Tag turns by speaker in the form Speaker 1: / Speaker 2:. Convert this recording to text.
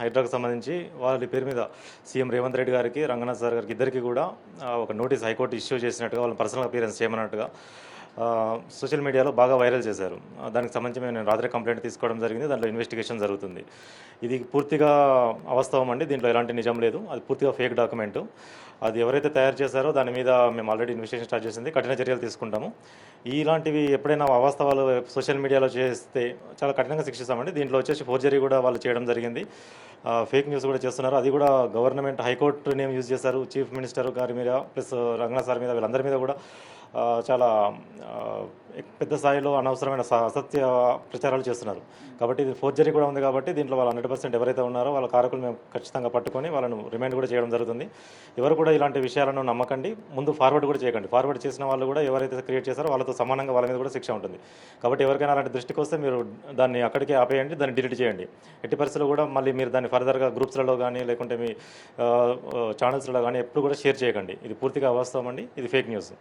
Speaker 1: హైడ్రాకు సంబంధించి వాళ్ళ పేరు మీద సీఎం రేవంత్ రెడ్డి గారికి, రంగనాథ్ సార్ గారికి ఇద్దరికీ కూడా ఒక నోటీస్ హైకోర్టు ఇష్యూ చేసినట్టుగా, వాళ్ళని పర్సనల్ అపియరెన్స్ చేయమన్నట్టుగా సోషల్ మీడియాలో బాగా వైరల్ చేశారు. దానికి సంబంధించి నేను రాత్రి కంప్లైంట్ తీసుకోవడం జరిగింది. దాంట్లో ఇన్వెస్టిగేషన్ జరుగుతుంది. ఇది పూర్తిగా అవాస్తవం అండి. దీంట్లో ఎలాంటి నిజం లేదు. అది పూర్తిగా ఫేక్ డాక్యుమెంటు. అది ఎవరైతే తయారు చేశారో దాని మీద మేము ఆల్రెడీ ఇన్వెస్టిగేషన్ స్టార్ట్ చేసింది. కఠిన చర్యలు తీసుకుంటాము. ఇలాంటివి ఎప్పుడైనా అవాస్తవాలు సోషల్ మీడియాలో చేస్తే చాలా కఠినంగా శిక్షిస్తామండి. దీంట్లో వచ్చేసి ఫోర్జరీ కూడా వాళ్ళు చేయడం జరిగింది. ఫేక్ న్యూస్ కూడా చేస్తున్నారు. అది కూడా గవర్నమెంట్ హైకోర్టు నేమ్ యూజ్ చేశారు. చీఫ్ మినిస్టర్ గారి మీద ప్లస్ రంగనాథ్ సార్ మీద వీళ్ళందరి మీద కూడా చాలా పెద్ద స్థాయిలో అనవసరమైన అసత్య ప్రచారాలు చేస్తున్నారు. కాబట్టి ఇది ఫోర్జరీ కూడా ఉంది. కాబట్టి దీంట్లో వాళ్ళు 100% ఎవరైతే ఉన్నారో వాళ్ళ కారకులు మేము ఖచ్చితంగా పట్టుకొని వాళ్ళను రిమైండ్ కూడా చేయడం జరుగుతుంది. ఎవరు కూడా ఇలాంటి విషయాలను నమ్మకండి. ముందు ఫార్వర్డ్ కూడా చేయకండి. ఫార్వర్డ్ చేసిన వాళ్ళు కూడా ఎవరైతే క్రియేట్ చేశారో వాళ్ళతో సమానంగా వాళ్ళ మీద కూడా శిక్ష ఉంటుంది. కాబట్టి ఎవరికైనా అలాంటి దృష్టికి వస్తే మీరు దాన్ని అక్కడికే ఆపేయండి, దాన్ని డిలీట్ చేయండి. ఎట్టి పరిస్థితుల్లో కూడా మళ్ళీ మీరు దాన్ని ఫర్దర్గా గ్రూప్స్లలో కానీ లేకుంటే మీ ఛానల్స్లో కానీ ఎప్పుడు కూడా షేర్ చేయకండి. ఇది పూర్తిగా అవాస్తవం అండి. ఇది ఫేక్ న్యూస్.